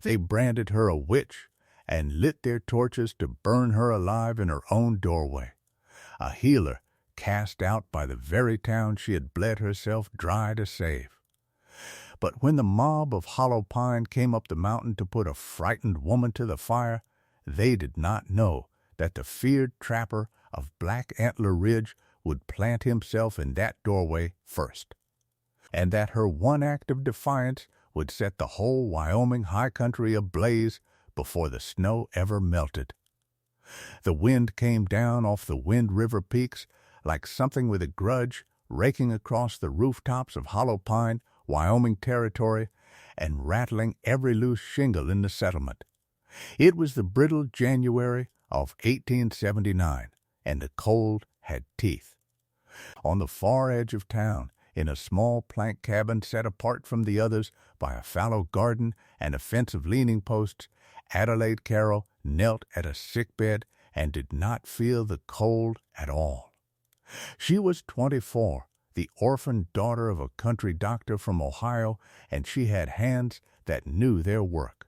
They branded her a witch and lit their torches to burn her alive in her own doorway, a healer cast out by the very town she had bled herself dry to save. But when the mob of Hollow Pine came up the mountain to put a frightened woman to the fire, they did not know that the feared trapper of Black Antler Ridge would plant himself in that doorway first, and that her one act of defiance would set the whole Wyoming high country ablaze before the snow ever melted. The wind came down off the Wind River peaks like something with a grudge, raking across the rooftops of Hollow Pine, Wyoming Territory, and rattling every loose shingle in the settlement. It was the brittle January of 1879, and the cold had teeth. On the far edge of town, in a small plank cabin set apart from the others by a fallow garden and a fence of leaning posts, Adelaide Carroll knelt at a sickbed and did not feel the cold at all. She was 24, the orphaned daughter of a country doctor from Ohio, and she had hands that knew their work.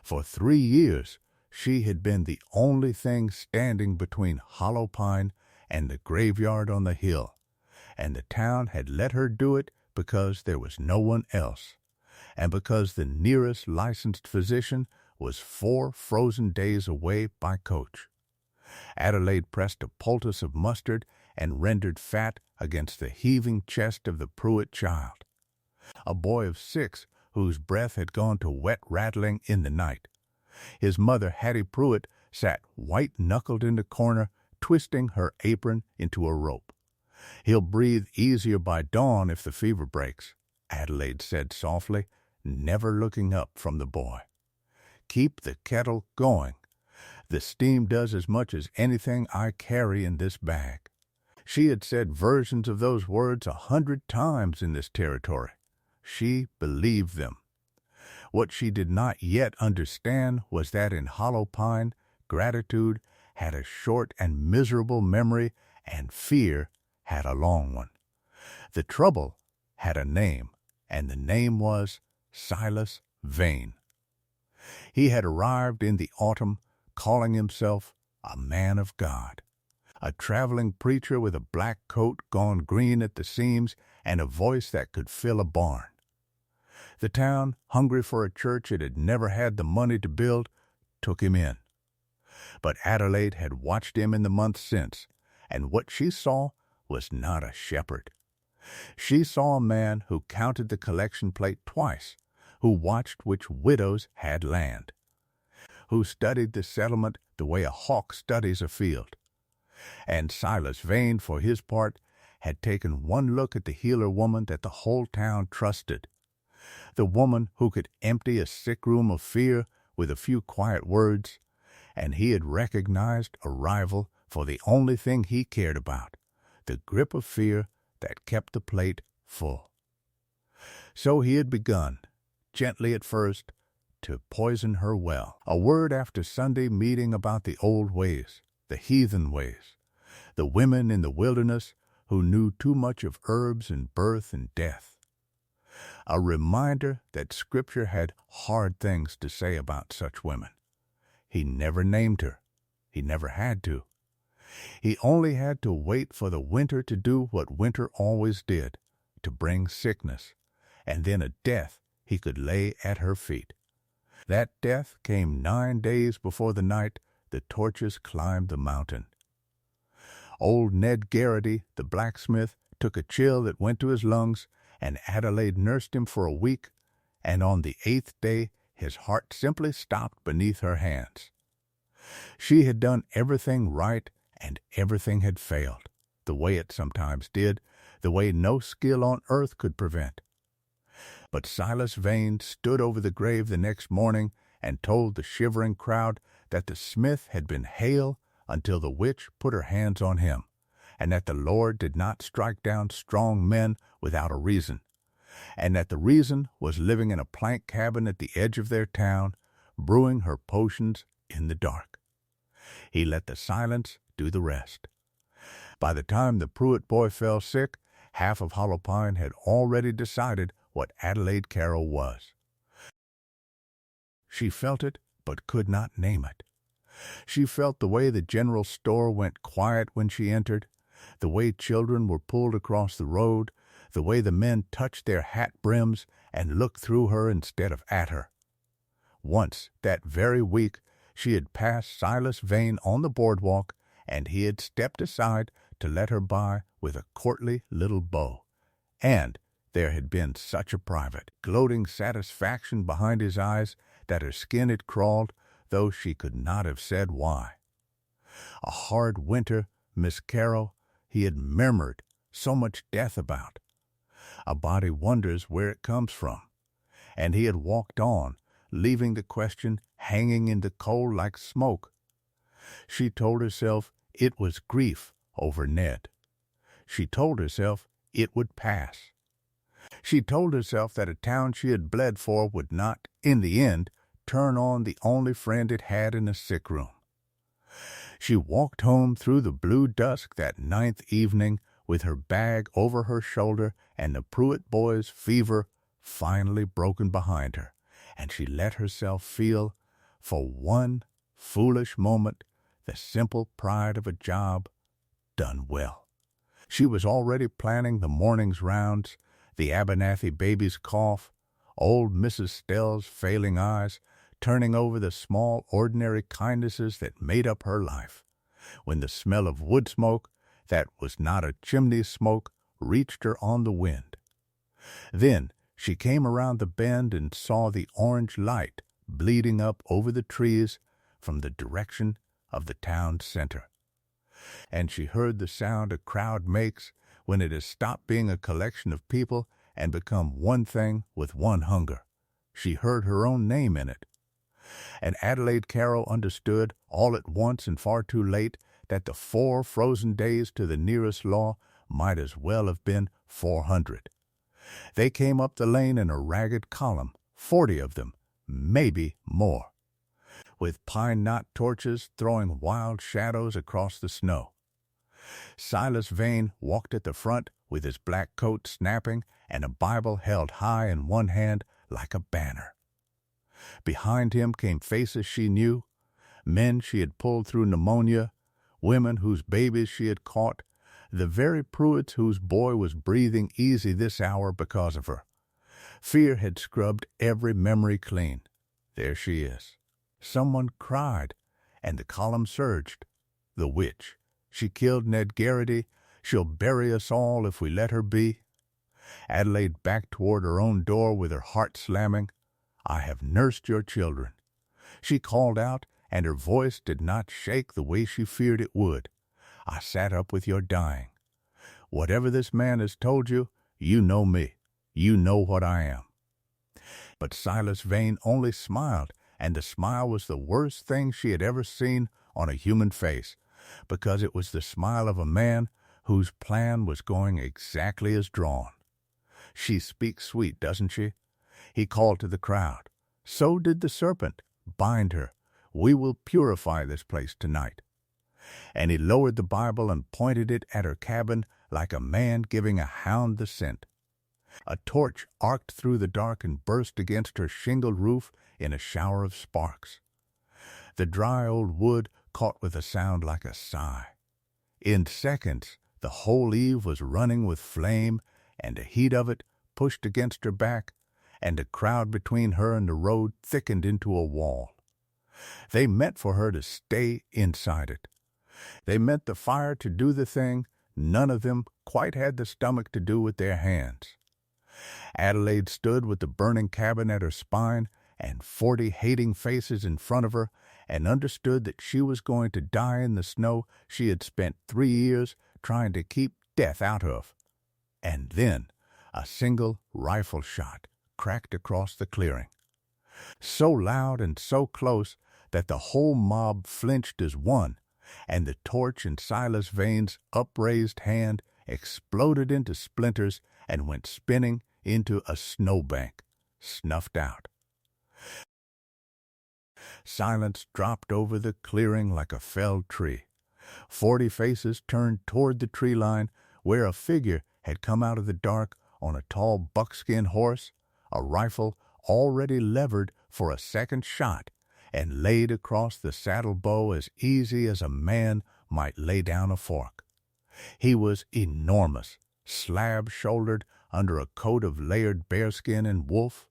For 3 years, she had been the only thing standing between Hollow Pine and the graveyard on the hill, and the town had let her do it because there was no one else, and because the nearest licensed physician was 4 frozen days away by coach. Adelaide pressed a poultice of mustard and rendered fat against the heaving chest of the Pruitt child, a boy of 6 whose breath had gone to wet rattling in the night. His mother, Hattie Pruitt, sat white-knuckled in the corner, twisting her apron into a rope. "He'll breathe easier by dawn if the fever breaks," Adelaide said softly, never looking up from the boy. "Keep the kettle going. The steam does as much as anything I carry in this bag." She had said versions of those words 100 times in this territory. She believed them. What she did not yet understand was that in Hollow Pine, gratitude had a short and miserable memory, and fear had a long one. The trouble had a name, and the name was Silas Vane. He had arrived in the autumn, calling himself a man of God, a traveling preacher with a black coat gone green at the seams and a voice that could fill a barn. The town, hungry for a church it had never had the money to build, took him in. But Adelaide had watched him in the months since, and what she saw was not a shepherd. She saw a man who counted the collection plate twice, who watched which widows had land, who studied the settlement the way a hawk studies a field. And Silas Vane, for his part, had taken one look at the healer woman that the whole town trusted, the woman who could empty a sick room of fear with a few quiet words, and he had recognized a rival for the only thing he cared about, the grip of fear that kept the plate full. So he had begun, gently at first, to poison her well. A word after Sunday meeting about the old ways, the heathen ways, the women in the wilderness who knew too much of herbs and birth and death. A reminder that Scripture had hard things to say about such women. He never named her. He never had to. He only had to wait for the winter to do what winter always did, to bring sickness, and then a death he could lay at her feet. That death came 9 days before the night the torches climbed the mountain. Old Ned Garrity, the blacksmith, took a chill that went to his lungs, and Adelaide nursed him for a week, and on the 8th day his heart simply stopped beneath her hands. She had done everything right, and everything had failed, the way it sometimes did, the way no skill on earth could prevent. But Silas Vane stood over the grave the next morning and told the shivering crowd that the smith had been hale until the witch put her hands on him, and that the Lord did not strike down strong men without a reason, and that the reason was living in a plank cabin at the edge of their town, brewing her potions in the dark. He let the silence do the rest. By the time the Pruitt boy fell sick, half of Hollow Pine had already decided what Adelaide Carroll was. She felt it, but could not name it. She felt the way the general store went quiet when she entered, the way children were pulled across the road, the way the men touched their hat brims and looked through her instead of at her. Once, that very week, she had passed Silas Vane on the boardwalk, and he had stepped aside to let her by with a courtly little bow. And there had been such a private, gloating satisfaction behind his eyes that her skin had crawled, though she could not have said why. A hard winter, Miss Carroll, he had murmured so much death about. A body wonders where it comes from. And he had walked on, leaving the question hanging in the cold like smoke. She told herself it was grief over Ned. She told herself it would pass. She told herself that a town she had bled for would not, in the end, turn on the only friend it had in the sick room. She walked home through the blue dusk that 9th evening with her bag over her shoulder and the Pruitt boys' fever finally broken behind her, and she let herself feel, for one foolish moment, the simple pride of a job done well. She was already planning the morning's rounds, the Abernathy baby's cough, old Mrs. Stell's failing eyes, turning over the small ordinary kindnesses that made up her life, when the smell of wood smoke, that was not a chimney smoke, reached her on the wind. Then she came around the bend and saw the orange light bleeding up over the trees from the direction of the town center. And she heard the sound a crowd makes when it has stopped being a collection of people and become one thing with one hunger. She heard her own name in it. And Adelaide Carroll understood, all at once and far too late, that the 4 frozen days to the nearest law might as well have been 400. They came up the lane in a ragged column, 40 of them, maybe more, with pine knot torches throwing wild shadows across the snow. Silas Vane walked at the front with his black coat snapping and a Bible held high in one hand like a banner. Behind him came faces she knew, men she had pulled through pneumonia, women whose babies she had caught, the very Pruitts whose boy was breathing easy this hour because of her. Fear had scrubbed every memory clean. There she is. Someone cried, and the column surged. The witch. She killed Ned Garrity. She'll bury us all if we let her be. Adelaide backed toward her own door with her heart slamming. I have nursed your children. She called out, and her voice did not shake the way she feared it would. I sat up with your dying. Whatever this man has told you, you know me. You know what I am. But Silas Vane only smiled, and the smile was the worst thing she had ever seen on a human face, because it was the smile of a man whose plan was going exactly as drawn. She speaks sweet, doesn't she? He called to the crowd. So did the serpent. Bind her. We will purify this place tonight. And he lowered the Bible and pointed it at her cabin like a man giving a hound the scent. A torch arced through the dark and burst against her shingled roof in a shower of sparks. The dry old wood caught with a sound like a sigh. In seconds, the whole eave was running with flame, and the heat of it pushed against her back, and the crowd between her and the road thickened into a wall. They meant for her to stay inside it. They meant the fire to do the thing none of them quite had the stomach to do with their hands. Adelaide stood with the burning cabin at her spine and 40 hating faces in front of her, and understood that she was going to die in the snow she had spent 3 years trying to keep death out of. And then a single rifle shot cracked across the clearing, so loud and so close that the whole mob flinched as one, and the torch in Silas Vane's upraised hand exploded into splinters and went spinning into a snowbank, snuffed out. Silence dropped over the clearing like a felled tree. 40 faces turned toward the tree line, where a figure had come out of the dark on a tall buckskin horse, a rifle already levered for a second shot and laid across the saddle bow as easy as a man might lay down a fork. He was enormous, slab-shouldered under a coat of layered bearskin and wolf,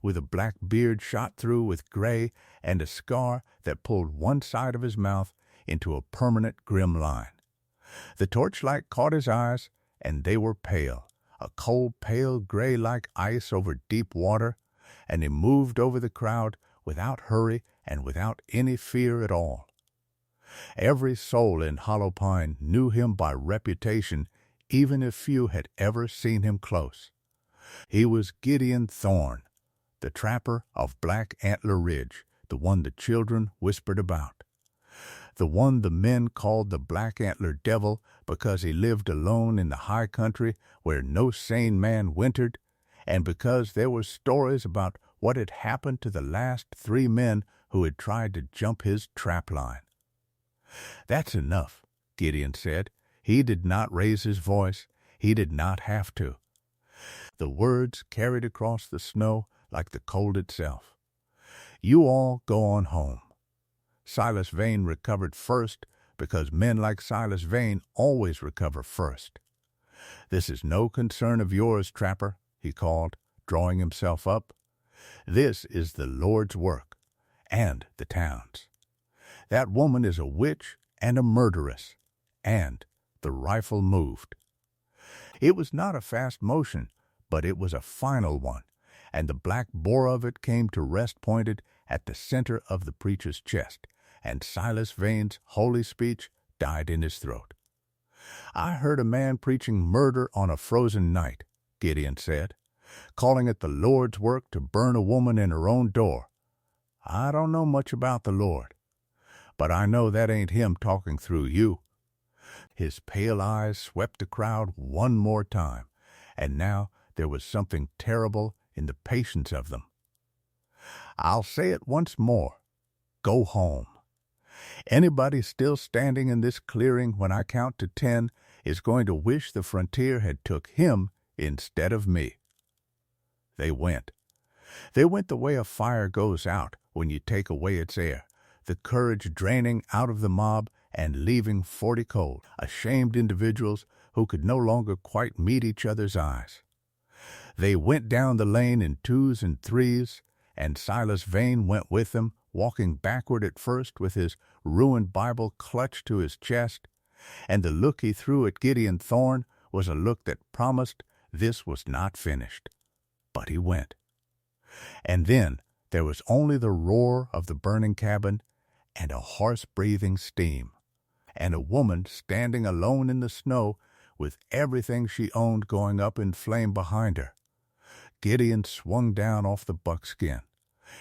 with a black beard shot through with gray and a scar that pulled one side of his mouth into a permanent grim line. The torchlight caught his eyes, and they were pale, a cold pale gray like ice over deep water, and he moved over the crowd without hurry and without any fear at all. Every soul in Hollow Pine knew him by reputation, even if few had ever seen him close. He was Gideon Thorne, the trapper of Black Antler Ridge, the one the children whispered about. The one the men called the Black Antler Devil because he lived alone in the high country where no sane man wintered, and because there were stories about what had happened to the last 3 men who had tried to jump his trap line. "That's enough," Gideon said. He did not raise his voice. He did not have to. The words carried across the snow like the cold itself. "You all go on home. Silas Vane recovered first because men like Silas Vane always recover first. This is no concern of yours, trapper," he called, drawing himself up. "This is the Lord's work, and the town's. That woman is a witch and a murderess, and the rifle moved." It was not a fast motion, but it was a final one, and the black bore of it came to rest pointed at the center of the preacher's chest, and Silas Vane's holy speech died in his throat. "I heard a man preaching murder on a frozen night," Gideon said, "calling it the Lord's work to burn a woman in her own door. I don't know much about the Lord, but I know that ain't him talking through you." His pale eyes swept the crowd one more time, and now there was something terrible in the patience of them. "I'll say it once more. Go home. Anybody still standing in this clearing when I count to 10 is going to wish the frontier had took him instead of me." They went. They went the way a fire goes out when you take away its air, the courage draining out of the mob and leaving 40 cold, ashamed individuals who could no longer quite meet each other's eyes. They went down the lane in 2s and 3s, and Silas Vane went with them, walking backward at first with his ruined Bible clutched to his chest, and the look he threw at Gideon Thorne was a look that promised this was not finished. But he went. And then there was only the roar of the burning cabin and a hoarse breathing steam, and a woman standing alone in the snow with everything she owned going up in flame behind her. Gideon swung down off the buckskin.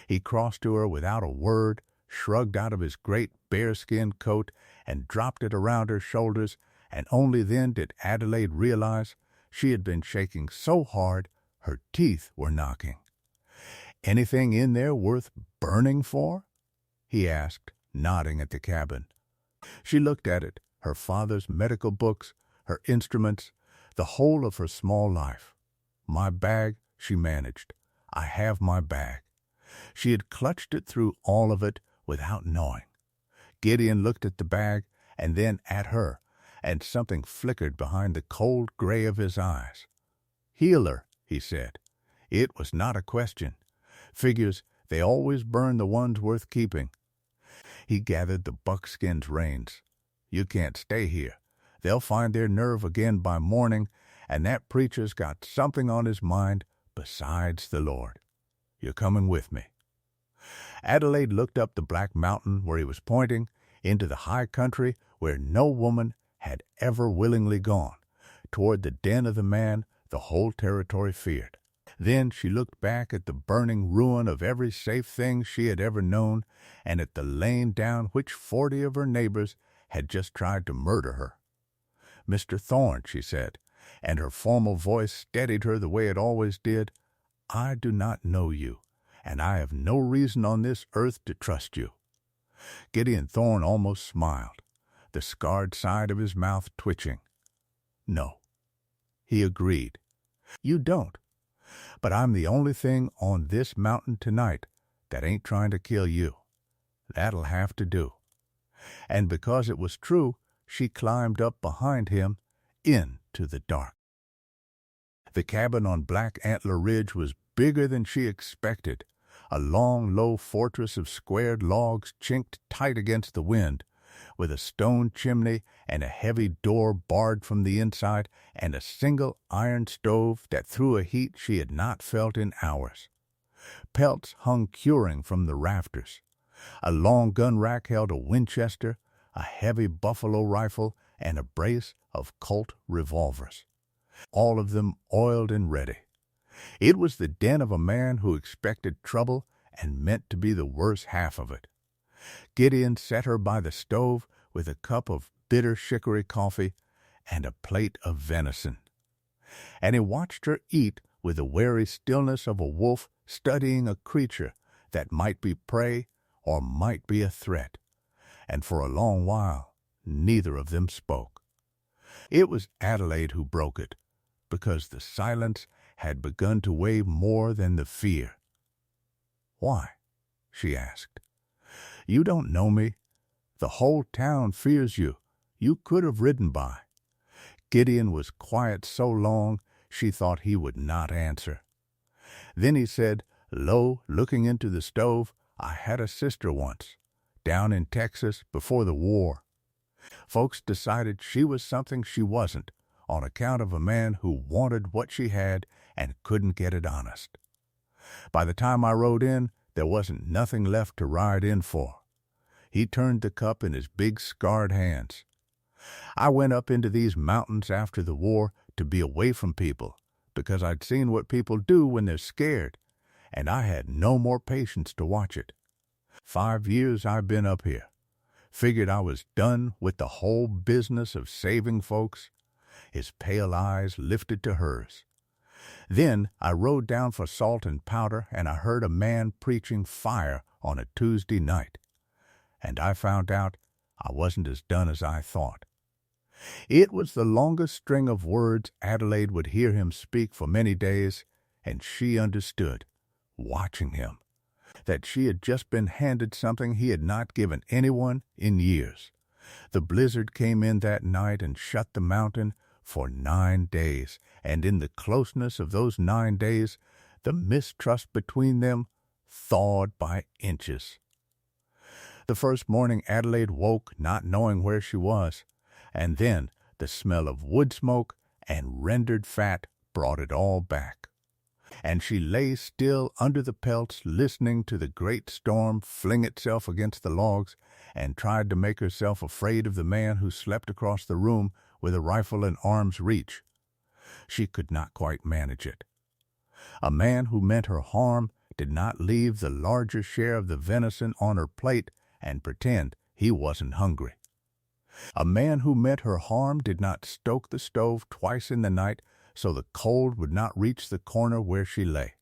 He crossed to her without a word, shrugged out of his great bearskin coat, and dropped it around her shoulders, and only then did Adelaide realize she had been shaking so hard her teeth were knocking. "Anything in there worth burning for?" he asked, nodding at the cabin. She looked at it, her father's medical books, her instruments, the whole of her small life. "My bag," she managed. "I have my bag." She had clutched it through all of it without knowing. Gideon looked at the bag and then at her, and something flickered behind the cold gray of his eyes. "Healer," he said. It was not a question. Figures, they always burn the ones worth keeping. He gathered the buckskin's reins. "You can't stay here. They'll find their nerve again by morning, and that preacher's got something on his mind besides the Lord. You're coming with me." Adelaide looked up the black mountain where he was pointing, into the high country where no woman had ever willingly gone, toward the den of the man the whole territory feared. Then she looked back at the burning ruin of every safe thing she had ever known, and at the lane down which 40 of her neighbors had just tried to murder her. "Mr. Thorne," she said, and her formal voice steadied her the way it always did, "I do not know you, and I have no reason on this earth to trust you." Gideon Thorne almost smiled, the scarred side of his mouth twitching. "No." He agreed. "You don't. But I'm the only thing on this mountain tonight that ain't trying to kill you. That'll have to do." And because it was true, she climbed up behind him into the dark. The cabin on Black Antler Ridge was bigger than she expected, a long, low fortress of squared logs chinked tight against the wind, with a stone chimney and a heavy door barred from the inside, and a single iron stove that threw a heat she had not felt in hours. Pelts hung curing from the rafters. A long gun rack held a Winchester, a heavy buffalo rifle, and a brace of Colt revolvers, all of them oiled and ready. It was the den of a man who expected trouble and meant to be the worse half of it. Gideon set her by the stove with a cup of bitter chicory coffee and a plate of venison. And he watched her eat with the wary stillness of a wolf studying a creature that might be prey or might be a threat. And for a long while, neither of them spoke. It was Adelaide who broke it, because the silence had begun to weigh more than the fear. "Why?" she asked. "You don't know me. The whole town fears you. You could have ridden by." Gideon was quiet so long she thought he would not answer. Then he said, low, looking into the stove, "I had a sister once, down in Texas before the war. Folks decided she was something she wasn't, on account of a man who wanted what she had and couldn't get it honest. By the time I rode in, there wasn't nothing left to ride in for." He turned the cup in his big scarred hands. "I went up into these mountains after the war to be away from people, because I'd seen what people do when they're scared, and I had no more patience to watch it. 5 years I've been up here. Figured I was done with the whole business of saving folks." His pale eyes lifted to hers. "Then I rode down for salt and powder, and I heard a man preaching fire on a Tuesday night. And I found out I wasn't as done as I thought." It was the longest string of words Adelaide would hear him speak for many days, and she understood, watching him, that she had just been handed something he had not given anyone in years. The blizzard came in that night and shut the mountain for 9 days, and in the closeness of those 9 days, the mistrust between them thawed by inches. The first morning Adelaide woke not knowing where she was, and then the smell of wood smoke and rendered fat brought it all back. And she lay still under the pelts, listening to the great storm fling itself against the logs, and tried to make herself afraid of the man who slept across the room with a rifle in arm's reach. She could not quite manage it. A man who meant her harm did not leave the larger share of the venison on her plate and pretend he wasn't hungry. A man who meant her harm did not stoke the stove twice in the night so the cold would not reach the corner where she lay.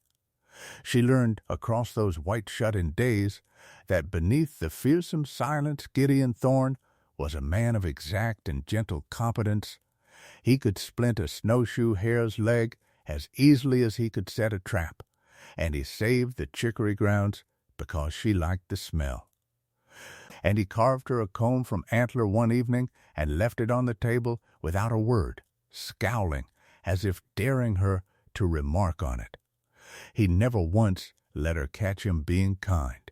She learned across those white shut-in days that beneath the fearsome silence Gideon Thorne was a man of exact and gentle competence. He could splint a snowshoe hare's leg as easily as he could set a trap, and he saved the chicory grounds because she liked the smell. And he carved her a comb from antler one evening and left it on the table without a word, scowling as if daring her to remark on it. He never once let her catch him being kind.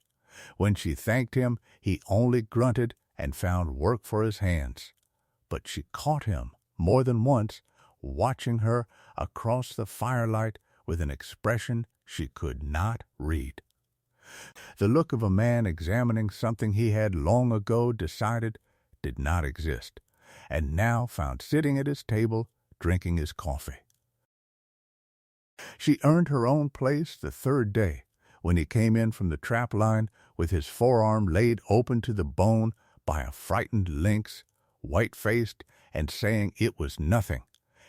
When she thanked him, he only grunted and found work for his hands. But she caught him more than once watching her across the firelight with an expression she could not read. The look of a man examining something he had long ago decided did not exist, and now found sitting at his table drinking his coffee. She earned her own place the 3rd day, when he came in from the trap line with his forearm laid open to the bone by a frightened lynx, white-faced and saying it was nothing,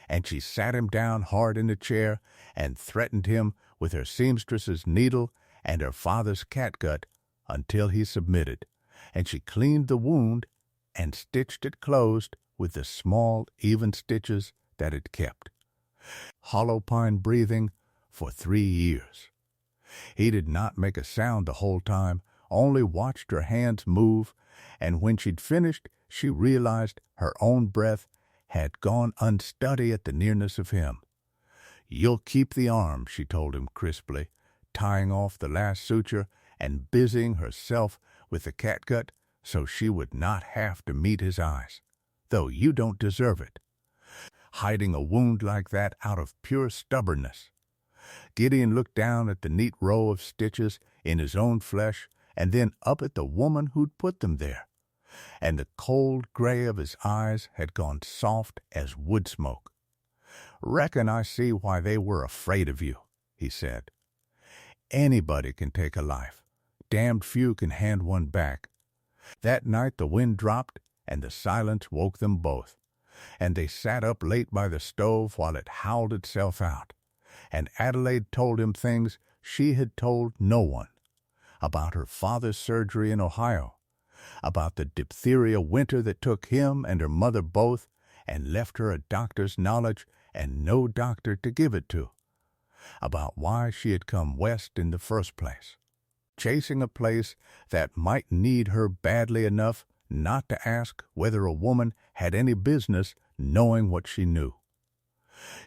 and she sat him down hard in the chair and threatened him with her seamstress's needle and her father's catgut until he submitted, and she cleaned the wound and stitched it closed with the small, even stitches that it kept. Hollow pine breathing for 3 years. He did not make a sound the whole time, only watched her hands move, and when she'd finished, she realized her own breath had gone unsteady at the nearness of him. "You'll keep the arm," she told him crisply, tying off the last suture and busying herself with the catgut so she would not have to meet his eyes, though you don't deserve it. Hiding a wound like that out of pure stubbornness. Gideon looked down at the neat row of stitches in his own flesh and then up at the woman who'd put them there, and the cold gray of his eyes had gone soft as wood smoke. "Reckon I see why they were afraid of you," he said. "Anybody can take a life. Damned few can hand one back." That night the wind dropped, and the silence woke them both, and they sat up late by the stove while it howled itself out, and Adelaide told him things she had told no one, about her father's surgery in Ohio, about the diphtheria winter that took him and her mother both and left her a doctor's knowledge and no doctor to give it to, about why she had come west in the first place, chasing a place that might need her badly enough not to ask whether a woman had any business knowing what she knew.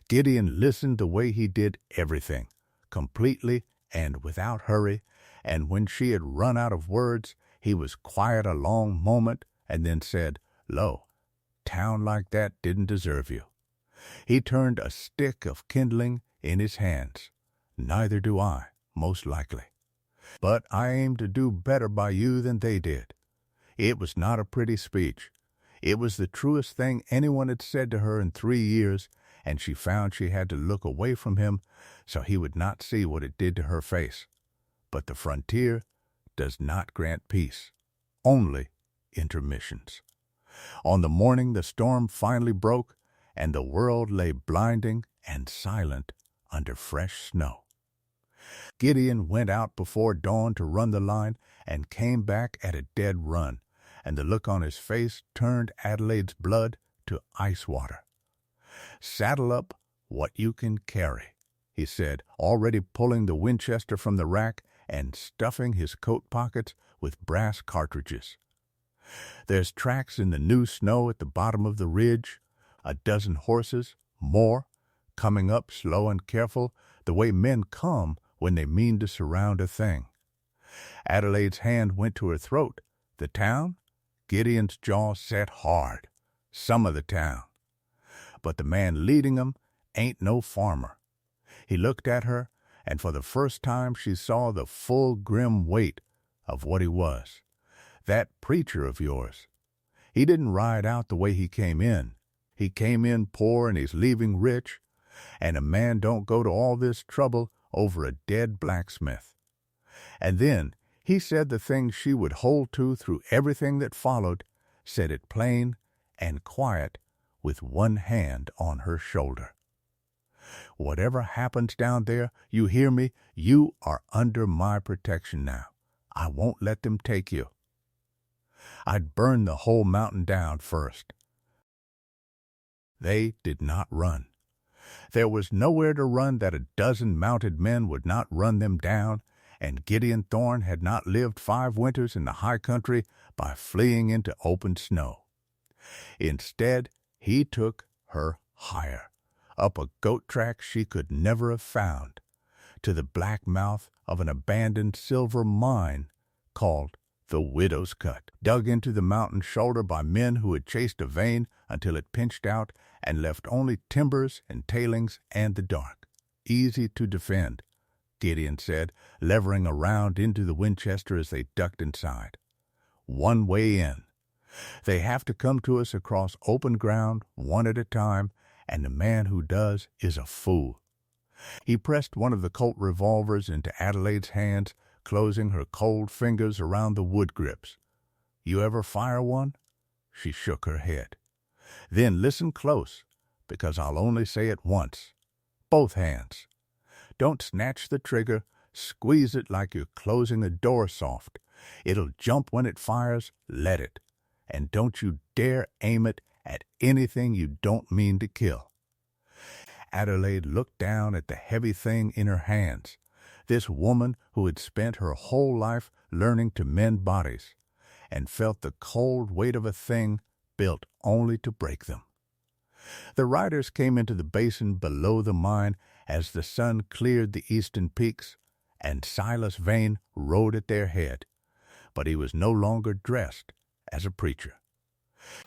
Gideon listened the way he did everything, completely and without hurry, and when she had run out of words, he was quiet a long moment and then said, "Lo, town like that didn't deserve you." He turned a stick of kindling in his hands. "Neither do I, most likely. But I aim to do better by you than they did." It was not a pretty speech. It was the truest thing anyone had said to her in 3 years, and she found she had to look away from him so he would not see what it did to her face. But the frontier does not grant peace, only intermissions. On the morning the storm finally broke, and the world lay blinding and silent under fresh snow. Gideon went out before dawn to run the line and came back at a dead run, and the look on his face turned Adelaide's blood to ice water. "Saddle up what you can carry," he said, already pulling the Winchester from the rack and stuffing his coat pockets with brass cartridges. "There's tracks in the new snow at the bottom of the ridge, a dozen horses, more, coming up slow and careful, the way men come when they mean to surround a thing." Adelaide's hand went to her throat. "The town?" Gideon's jaw set hard. "Some of the town. But the man leading 'em ain't no farmer." He looked at her, and for the first time she saw the full grim weight of what he was. "That preacher of yours. He didn't ride out the way he came in. He came in poor and he's leaving rich, and a man don't go to all this trouble over a dead blacksmith." And then he said the thing she would hold to through everything that followed, said it plain and quiet with one hand on her shoulder. "Whatever happens down there, you hear me, you are under my protection now. I won't let them take you. I'd burn the whole mountain down first." They did not run. There was nowhere to run that a dozen mounted men would not run them down, and Gideon Thorne had not lived 5 winters in the high country by fleeing into open snow. Instead, he took her higher, up a goat track she could never have found, to the black mouth of an abandoned silver mine called the Widow's Cut, dug into the mountain shoulder by men who had chased a vein until it pinched out and left only timbers and tailings and the dark. "Easy to defend," Gideon said, levering around into the Winchester as they ducked inside. "One way in. They have to come to us across open ground, one at a time, and the man who does is a fool." He pressed one of the Colt revolvers into Adelaide's hands, closing her cold fingers around the wood grips. "You ever fire one?" She shook her head. "Then listen close, because I'll only say it once. Both hands. Don't snatch the trigger. Squeeze it like you're closing a door soft. It'll jump when it fires. Let it. And don't you dare aim it at anything you don't mean to kill." Adelaide looked down at the heavy thing in her hands, This woman who had spent her whole life learning to mend bodies and felt the cold weight of a thing built only to break them. The riders came into the basin below the mine as the sun cleared the eastern peaks, and Silas Vane rode at their head, but he was no longer dressed as a preacher.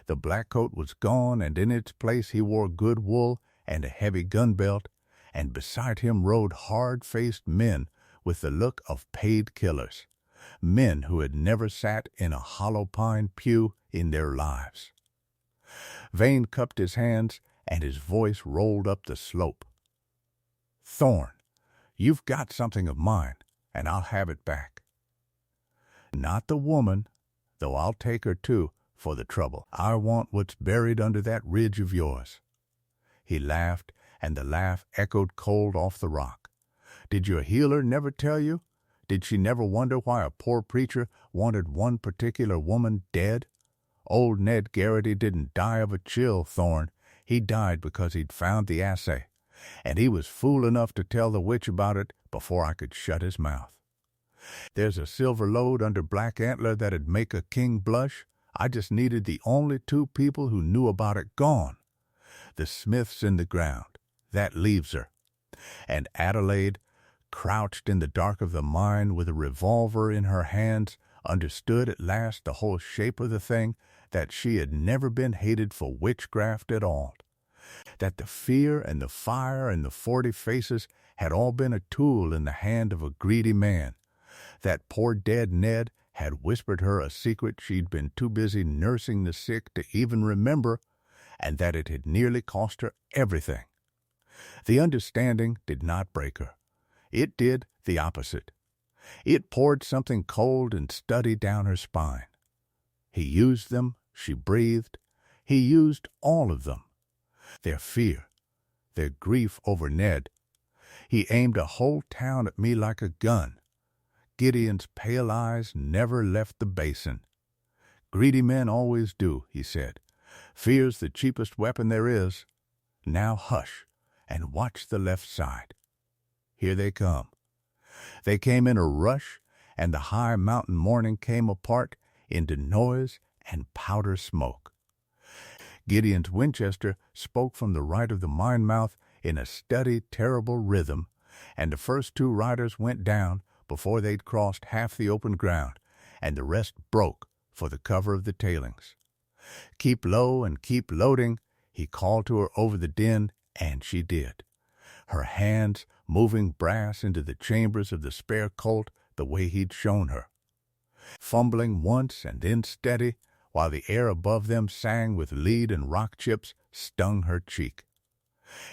The black coat was gone, and in its place he wore good wool and a heavy gun belt, and beside him rode hard-faced men with the look of paid killers, men who had never sat in a hollow pine pew in their lives. Vane cupped his hands, and his voice rolled up the slope. "Thorne, you've got something of mine, and I'll have it back. Not the woman, though I'll take her too for the trouble. I want what's buried under that ridge of yours." He laughed, and the laugh echoed cold off the rock. "Did your healer never tell you? Did she never wonder why a poor preacher wanted one particular woman dead? Old Ned Garrity didn't die of a chill, Thorne. He died because he'd found the assay, and he was fool enough to tell the witch about it before I could shut his mouth. There's a silver lode under Black Antler that'd make a king blush. I just needed the only two people who knew about it gone. The smith's in the ground. That leaves her." And Adelaide, crouched in the dark of the mine with a revolver in her hands, understood at last the whole shape of the thing, that she had never been hated for witchcraft at all, that the fear and the fire and the 40 faces had all been a tool in the hand of a greedy man, that poor dead Ned had whispered her a secret she'd been too busy nursing the sick to even remember, and that it had nearly cost her everything. The understanding did not break her. It did the opposite. It poured something cold and steady down her spine. He used them, she breathed. He used all of them. Their fear, their grief over Ned. He aimed a whole town at me like a gun. Gideon's pale eyes never left the basin. "Greedy men always do," he said. "Fear's the cheapest weapon there is. Now hush, and watch the left side. Here they come." They came in a rush, and the high mountain morning came apart into noise and powder smoke. Gideon's Winchester spoke from the right of the mine mouth in a steady, terrible rhythm, and the first two riders went down before they'd crossed half the open ground, and the rest broke for the cover of the tailings. "Keep low and keep loading," he called to her over the din, and she did, her hands moving brass into the chambers of the spare Colt the way he'd shown her. Fumbling once and then steady, while the air above them sang with lead and rock chips, stung her cheek.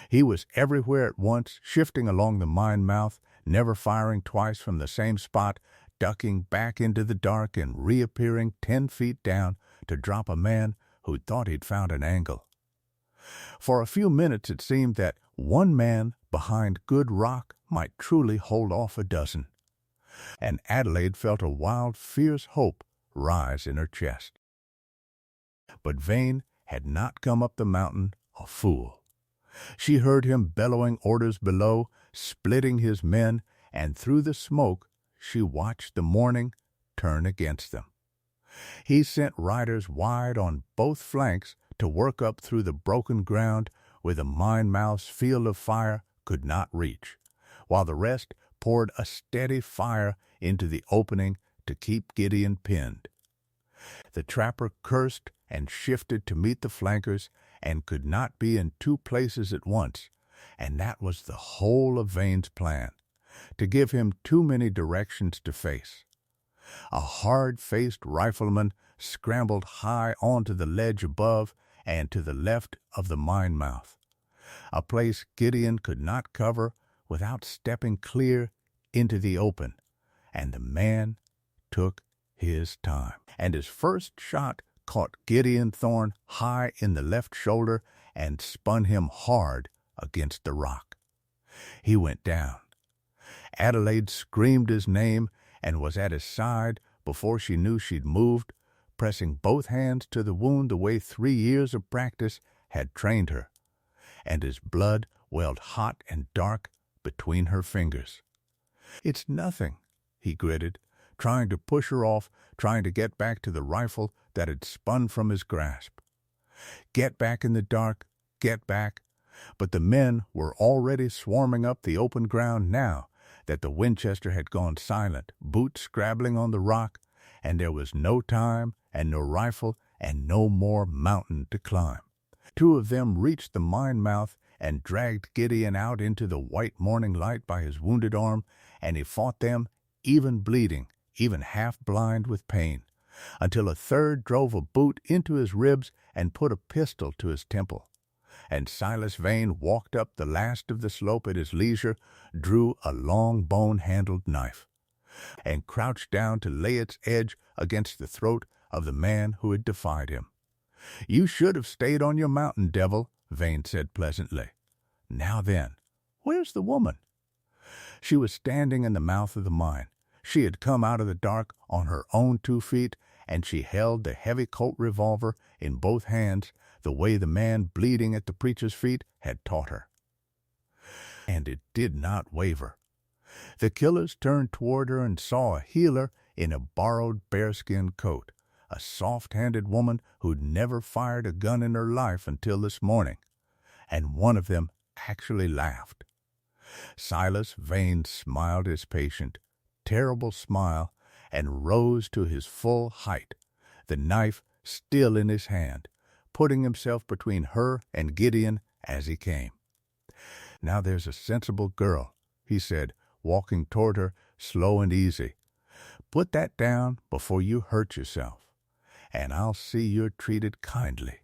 He was everywhere at once, shifting along the mine mouth, never firing twice from the same spot, ducking back into the dark and reappearing 10 feet down to drop a man who'd thought he'd found an angle. For a few minutes it seemed that one man behind good rock might truly hold off a dozen, and Adelaide felt a wild, fierce hope rise in her chest. But Vane had not come up the mountain a fool. She heard him bellowing orders below, splitting his men, and through the smoke she watched the morning turn against them. He sent riders wide on both flanks to work up through the broken ground where the mine-mouth's field of fire could not reach, while the rest poured a steady fire into the opening to keep Gideon pinned. The trapper cursed and shifted to meet the flankers and could not be in two places at once, and that was the whole of Vane's plan, to give him too many directions to face. A hard-faced rifleman scrambled high onto the ledge above and to the left of the mine mouth, a place Gideon could not cover without stepping clear into the open, and the man took his time. And his first shot caught Gideon Thorne high in the left shoulder and spun him hard against the rock. He went down. Adelaide screamed his name and was at his side before she knew she'd moved, pressing both hands to the wound the way 3 years of practice had trained her, and his blood welled hot and dark between her fingers. "It's nothing," he gritted, trying to push her off, trying to get back to the rifle that had spun from his grasp. Get back in the dark, get back. But the men were already swarming up the open ground now that the Winchester had gone silent, boots scrabbling on the rock, and there was no time and no rifle and no more mountain to climb. Two of them reached the mine mouth and dragged Gideon out into the white morning light by his wounded arm, and he fought them, even bleeding, even half blind with pain, until a third drove a boot into his ribs and put a pistol to his temple. And Silas Vane walked up the last of the slope at his leisure, drew a long bone-handled knife, and crouched down to lay its edge against the throat of the man who had defied him. "You should have stayed on your mountain, devil," Vane said pleasantly. "Now then, where's the woman?" She was standing in the mouth of the mine. She had come out of the dark on her own 2 feet, and she held the heavy Colt revolver in both hands, the way the man bleeding at the preacher's feet had taught her. And it did not waver. The killers turned toward her and saw a healer in a borrowed bearskin coat, a soft-handed woman who'd never fired a gun in her life until this morning, and one of them actually laughed. Silas Vane smiled his patient, terrible smile, and rose to his full height, the knife still in his hand, putting himself between her and Gideon as he came. "Now there's a sensible girl," he said, walking toward her, slow and easy. "Put that down before you hurt yourself, and I'll see you're treated kindly.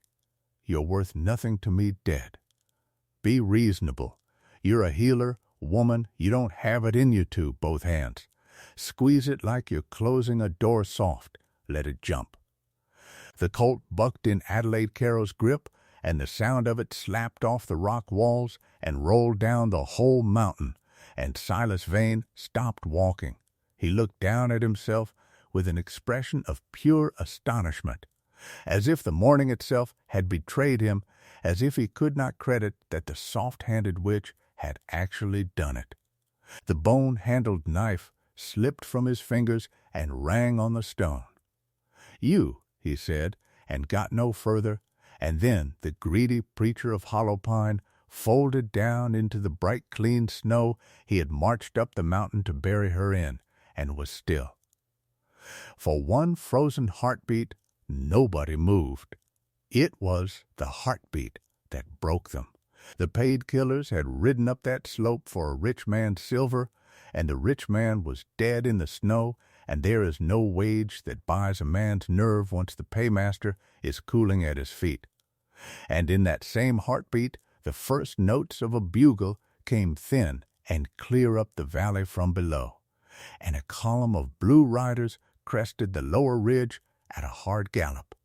You're worth nothing to me dead. Be reasonable. You're a healer, woman, you don't have it in you to, both hands. Squeeze it like you're closing a door soft. Let it jump." The Colt bucked in Adelaide Carroll's grip, and the sound of it slapped off the rock walls and rolled down the whole mountain, and Silas Vane stopped walking. He looked down at himself with an expression of pure astonishment, as if the morning itself had betrayed him, as if he could not credit that the soft-handed witch had actually done it. The bone-handled knife slipped from his fingers and rang on the stone. "You," he said, and got no further, and then the greedy preacher of Hollow Pine folded down into the bright clean snow he had marched up the mountain to bury her in, and was still. For one frozen heartbeat, nobody moved. It was the heartbeat that broke them. The paid killers had ridden up that slope for a rich man's silver, and the rich man was dead in the snow, and there is no wage that buys a man's nerve once the paymaster is cooling at his feet. And in that same heartbeat, the first notes of a bugle came thin and clear up the valley from below, and a column of blue riders crested the lower ridge at a hard gallop.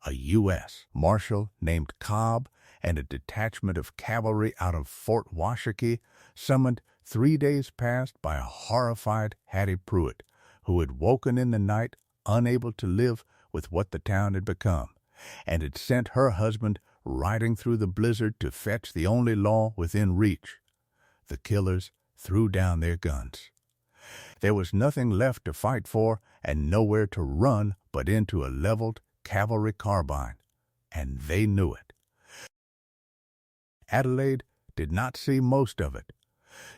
A U.S. Marshal named Cobb and a detachment of cavalry out of Fort Washakie, summoned 3 days past by a horrified Hattie Pruitt, who had woken in the night unable to live with what the town had become, and had sent her husband riding through the blizzard to fetch the only law within reach. The killers threw down their guns. There was nothing left to fight for and nowhere to run but into a leveled cavalry carbine, and they knew it. Adelaide did not see most of it.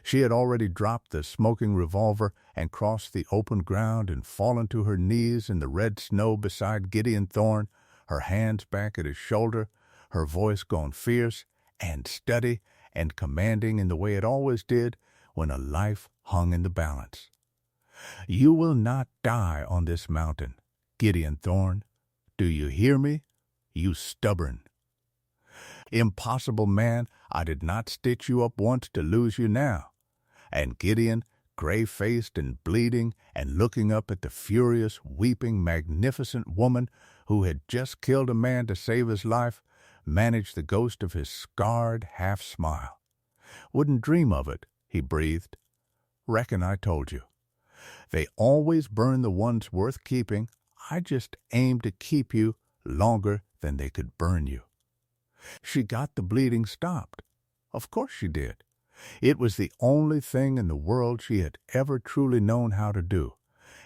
She had already dropped the smoking revolver and crossed the open ground and fallen to her knees in the red snow beside Gideon Thorne, her hands back at his shoulder, her voice gone fierce and steady and commanding in the way it always did when a life hung in the balance. "You will not die on this mountain, Gideon Thorne. Do you hear me, you stubborn? Impossible man, I did not stitch you up once to lose you now." And Gideon, gray-faced and bleeding, and looking up at the furious, weeping, magnificent woman who had just killed a man to save his life, managed the ghost of his scarred half-smile. "Wouldn't dream of it," he breathed. "Reckon I told you. They always burn the ones worth keeping. I just aimed to keep you longer than they could burn you." She got the bleeding stopped. Of course she did. It was the only thing in the world she had ever truly known how to do,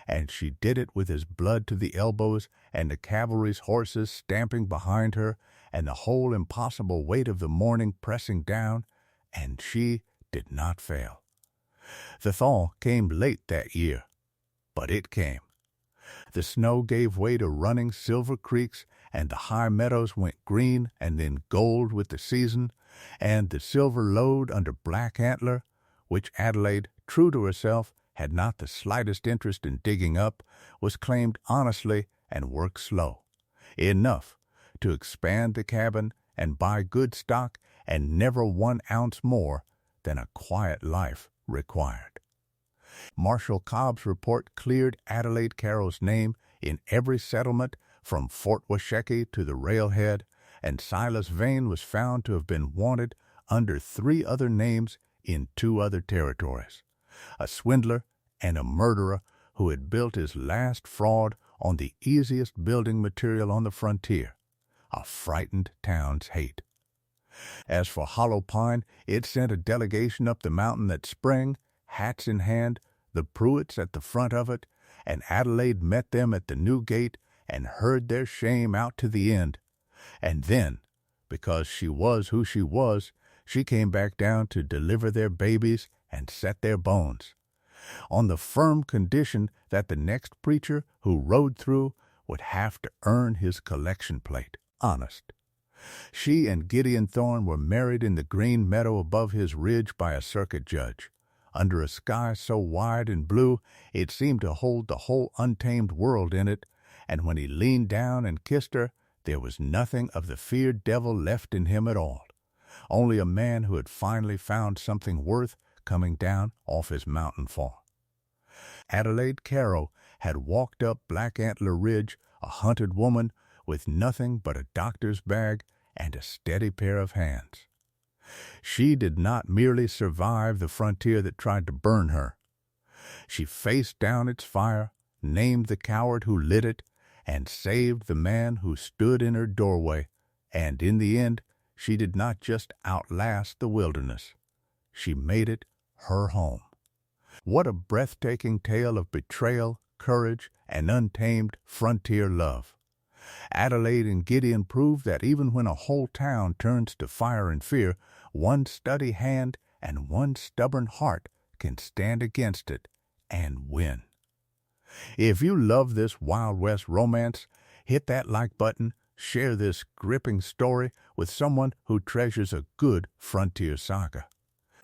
and she did it with his blood to the elbows and the cavalry's horses stamping behind her and the whole impossible weight of the morning pressing down, and she did not fail. The thaw came late that year, but it came. The snow gave way to running silver creeks, and the high meadows went green and then gold with the season, and the silver lode under Black Antler, which Adelaide, true to herself, had not the slightest interest in digging up, was claimed honestly and worked slow, enough to expand the cabin and buy good stock and never 1 ounce more than a quiet life required. Marshal Cobb's report cleared Adelaide Carrow's name in every settlement from Fort Washakie to the railhead, and Silas Vane was found to have been wanted under 3 other names in 2 other territories, a swindler and a murderer who had built his last fraud on the easiest building material on the frontier, a frightened town's hate. As for Hollow Pine, it sent a delegation up the mountain that spring, hats in hand, the Pruitts at the front of it, and Adelaide met them at the new gate and heard their shame out to the end. And then, because she was who she was, she came back down to deliver their babies and set their bones, on the firm condition that the next preacher who rode through would have to earn his collection plate honest. She and Gideon Thorne were married in the green meadow above his ridge by a circuit judge, under a sky so wide and blue it seemed to hold the whole untamed world in it, and when he leaned down and kissed her, there was nothing of the feared devil left in him at all, only a man who had finally found something worth coming down off his mountain fall. Adelaide Carrow had walked up Black Antler Ridge, a hunted woman, with nothing but a doctor's bag and a steady pair of hands. She did not merely survive the frontier that tried to burn her. She faced down its fire, named the coward who lit it, and saved the man who stood in her doorway, and in the end she did not just outlast the wilderness. She made it her home. What a breathtaking tale of betrayal, courage, and untamed frontier love. Adelaide and Gideon proved that even when a whole town turns to fire and fear, one steady hand and one stubborn heart can stand against it and win. If you love this Wild West romance, hit that like button, share this gripping story with someone who treasures a good frontier saga,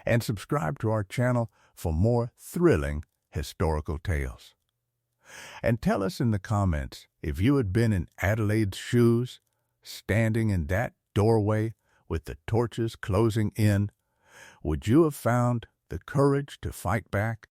and subscribe to our channel for more thrilling historical tales. And tell us in the comments if you had been in Adelaide's shoes, standing in that doorway with the torches closing in, would you have found the courage to fight back?